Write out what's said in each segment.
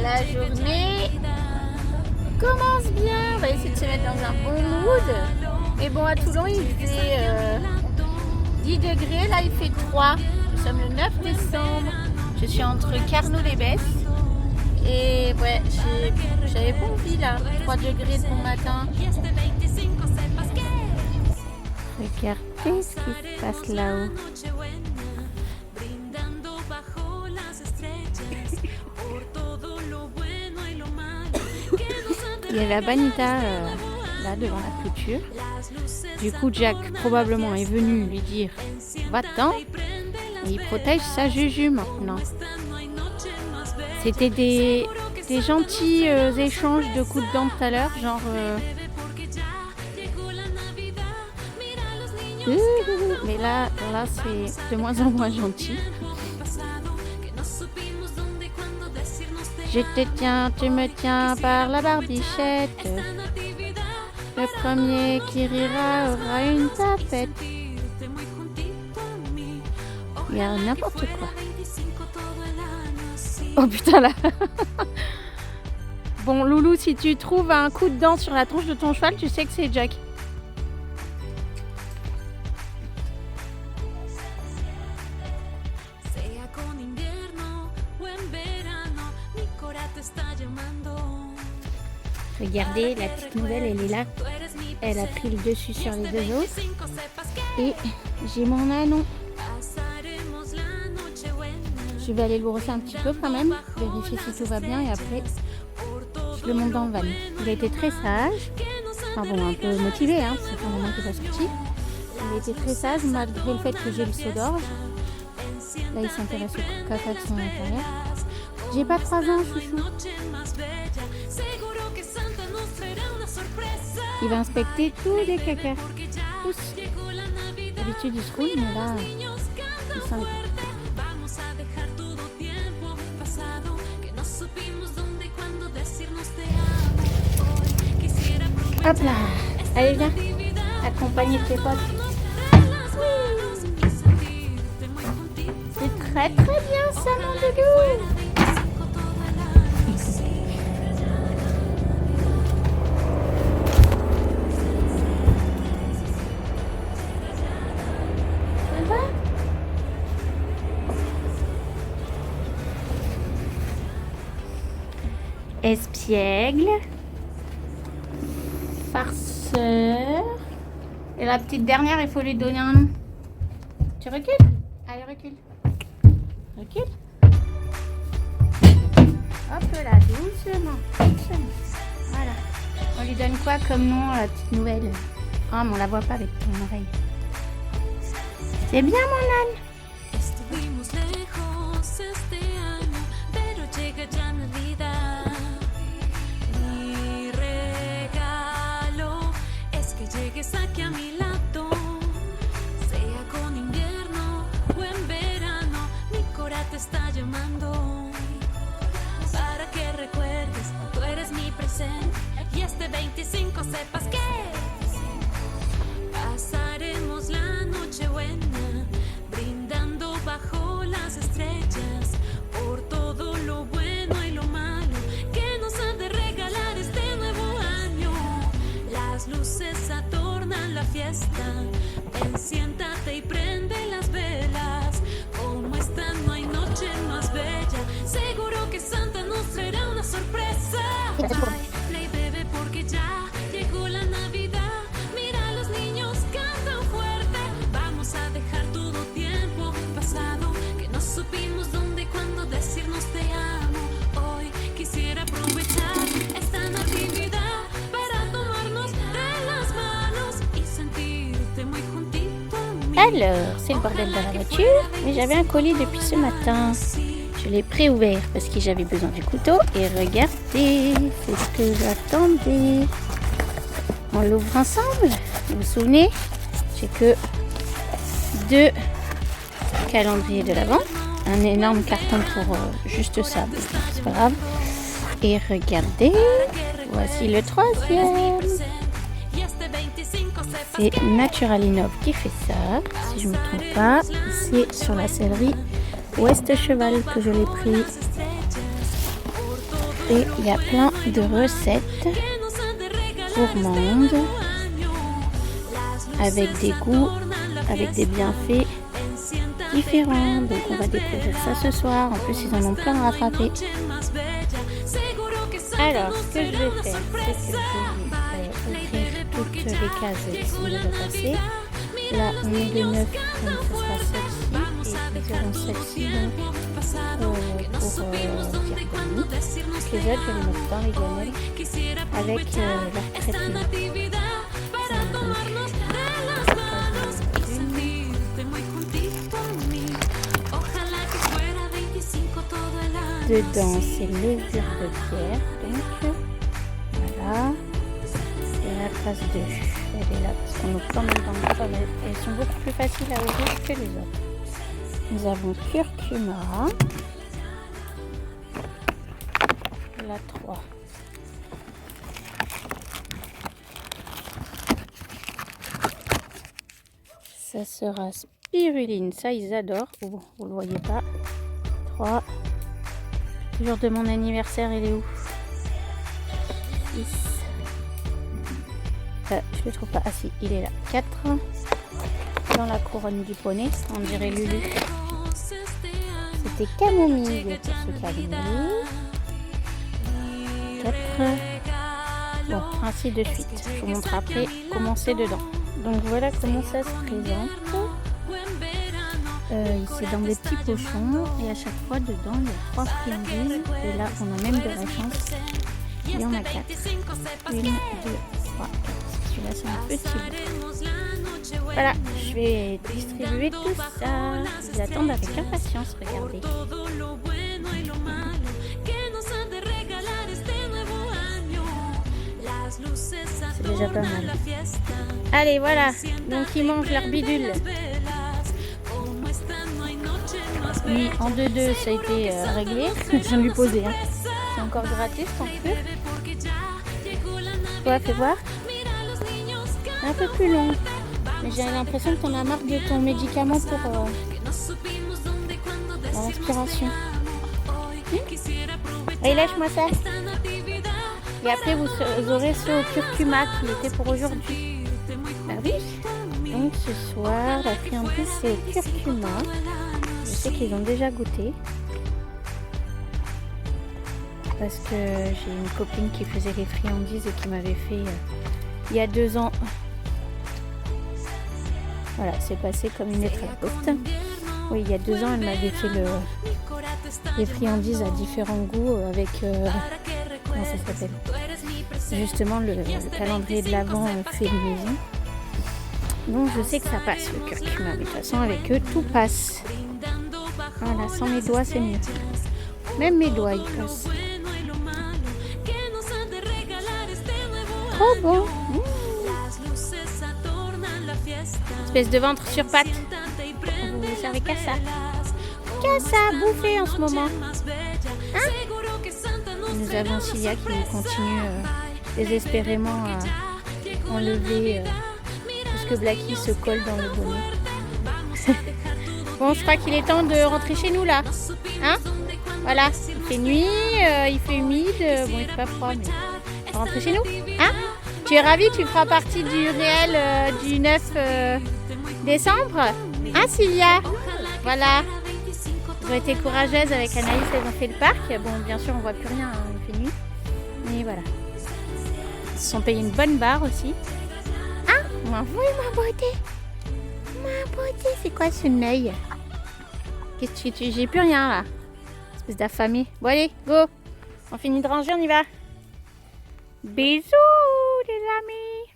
La journée commence bien. On va essayer de se mettre dans un bon mood. Mais bon, à Toulon, il faisait 10 degrés. Là, il fait 3. Nous sommes le 9 décembre. Je suis entre Carnot-les-Bèsses. Et ouais, j'avais pas envie là. 3 degrés de bon matin. Regardez ce qui se passe là-haut. Il y a la Banita là devant la clôture. Du coup, Jack probablement est venu lui dire va-t'en. Et il protège sa Juju maintenant. C'était des gentils échanges de coups de dents tout à l'heure, genre. Mais là c'est de moins en moins gentil. Je te tiens, tu me tiens par la barbichette. Le premier qui rira aura une tapette. Il y a n'importe quoi. Oh putain là. Bon Loulou, si tu trouves un coup de dent sur la tronche de ton cheval, tu sais que c'est Jack. Regardez, la petite nouvelle, elle est là. Elle a pris le dessus sur les deux autres. Et j'ai mon anon. Je vais aller le brosser un petit peu quand même, vérifier si tout va bien et après je le monte dans le van. Il a été très sage, enfin bon, un peu motivé, hein, c'est un moment qui est pas sorti. Il a été très sage malgré le fait que j'ai le seau d'orge. Là, il s'intéresse au caca de son intérieur. J'ai pas 3 ans, chouchou. Il va inspecter tous les cacas. Tous. D'habitude, il se roule, mais là, il s'en est. Hop là. Allez, viens. Accompagner tes potes. C'est très très bien ça, mon doudou. Espiègle, farceur. Et la petite dernière, il faut lui donner un nom. Tu recules? Allez, recule. Recule. Hop là, doucement. Voilà. On lui donne quoi comme nom à la petite nouvelle? Ah, mais on la voit pas avec ton oreille. C'est bien, mon âne. Aquí a mi lado, sea con invierno o en verano, mi cora te está llamando para que recuerdes, tú eres mi presente y este 25 sepas que pasaremos la noche buena, brindando bajo las estrellas por todo lo bueno y lo malo que nos ha de regalar este nuevo año. Las luces adornan la fiesta, ven, siéntate y prende las velas. Como esta no hay noche más bella, seguro que Santa nos traerá una sorpresa. Ay, play bebé porque ya llegó la Navidad. Mira, los niños cantan fuerte. Vamos a dejar todo tiempo pasado, que no supimos dónde y cuándo decirnos te amo. Hoy quisiera aprovechar esta Natividad para tomarnos de las manos y sentirte muy juntito a mí. Alors, c'est le bordel dans la voiture, mais j'avais un colis depuis ce matin. Je l'ai pré-ouvert parce que j'avais besoin du couteau. Et regardez, c'est ce que j'attendais. On l'ouvre ensemble. Vous vous souvenez, j'ai que 2 calendriers de l'Avent. Un énorme carton pour juste ça. C'est pas grave. Et regardez, voici le 3e. C'est Naturalinov qui fait ça. Si je ne me trompe pas, c'est sur la sellerie Ouest Cheval que je l'ai pris. Et il y a plein de recettes gourmandes avec des goûts, avec des bienfaits différents. Donc on va découvrir ça ce soir. En plus ils en ont plein à rattraper. Alors ce que je vais faire, c'est que je vais ouvrir toutes les cases qui sont déjà passées. Là on est le 9, donc ce sera celle-ci. Et nous aurons celle-ci donc pour Virginie. Les autres je vais les mettre dans les gamelles avec leur traitement. Dedans, c'est levure de pierre, donc voilà. Et la trace de jus, elle est là parce qu'on nous prend dans le bas. Elles sont beaucoup plus faciles à ouvrir que les autres. Nous avons curcuma, la 3. Ça sera spiruline, ça ils adorent. Oh, vous le voyez pas. 3. Le jour de mon anniversaire, il est où? 6. Je le trouve pas. Ah si, il est là. 4. Dans la couronne du poney, on dirait Lulu. C'était camomille pour ce camomille. 4. Bon, ainsi de suite. Je vous montre après comment c'est dedans. Donc voilà comment ça se présente. C'est dans des petits pochons et à chaque fois dedans il y a 3 friandises et là on a même de la chance, il y en a 4. 1, 2, 3, 4. Celui-là c'est un petit bout. Voilà, je vais distribuer tout ça. Ils attendent avec impatience, regardez. C'est déjà pas mal. Allez voilà, donc ils mangent leur bidule. Oui, en 2-2 ça a été réglé. Je viens de lui poser. Hein. C'est encore gratis sans plus. Toi, fais voir. Un peu plus long. Mais j'ai l'impression que tu en as marre de ton médicament pour la respiration. Allez, lâche-moi ça. Et après, vous aurez ce au curcuma qui était pour aujourd'hui. Ah oui. Donc ce soir, la friandise c'est au curcuma. Je sais qu'ils ont déjà goûté. Parce que j'ai une copine qui faisait les friandises et qui m'avait fait il y a 2 ans. Voilà, c'est passé comme une lettre à la poste. Oui, il y a 2 ans, elle m'avait fait les friandises à différents goûts avec... comment ça s'appelle? Justement, le calendrier de l'Avent fait de maison. Donc je sais que ça passe le curcuma, mais de toute façon avec eux tout passe. Voilà, sans mes doigts c'est mieux. Même mes doigts ils passent. Trop bon. Espèce de ventre sur pattes. Vous ne savez qu'à ça. Qu'à ça, bouffer en ce moment. Hein? Nous avons Cilia qui continue désespérément à enlever... que Blacky se colle dans le bonnet. Bon, je crois qu'il est temps de rentrer chez nous là. Hein? Voilà, il fait nuit, il fait humide. Bon, il fait pas froid, mais on va rentrer chez nous. Hein? Tu es ravie? Tu feras partie du réel du 9 décembre? Hein, Cilia? Voilà. Ils ont été courageuses avec Anaïs, elles ont fait le parc. Bon, bien sûr, on voit plus rien, hein, il fait nuit. Mais voilà. Ils se sont payés une bonne barre aussi. Oui, ma beauté. Ma beauté, c'est quoi ce œil? Qu'est-ce que tu... J'ai plus rien là. Espèce d'affamé. Bon allez, go. On finit de ranger, on y va. Bisous les amis.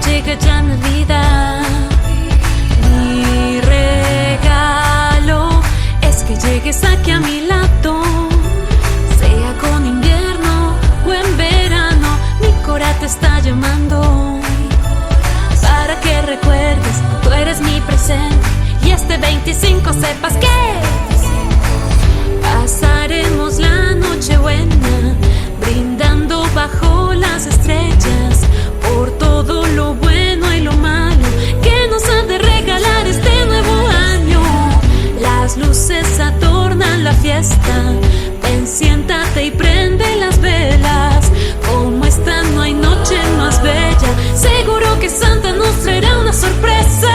Llega ya Navidad, mi regalo es que llega este 25 sepas que pasaremos la noche buena, brindando bajo las estrellas por todo lo bueno y lo malo que nos ha de regalar este nuevo año. Las luces adornan la fiesta, ven, siéntate y prende las velas. Como esta no hay noche más bella, seguro que Santa nos traerá una sorpresa.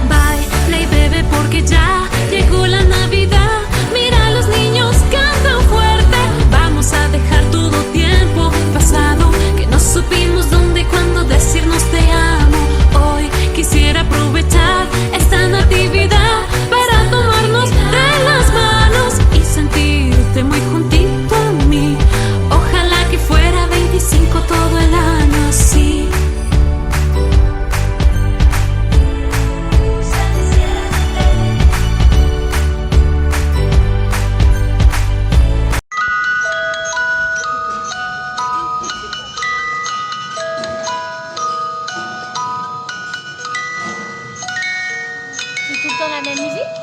Baila y bebe porque ya llegó la Navidad. Mira, los niños cantan fuerte. Vamos a dejar todo tiempo pasado, que no supimos dónde y cuándo decirnos te amo. Hoy quisiera aprovechar esta natividad para tomarnos de las manos y sentirte muy juntito a mí. Ojalá que fuera 25 todo el año así. C'est tout le temps la même musique?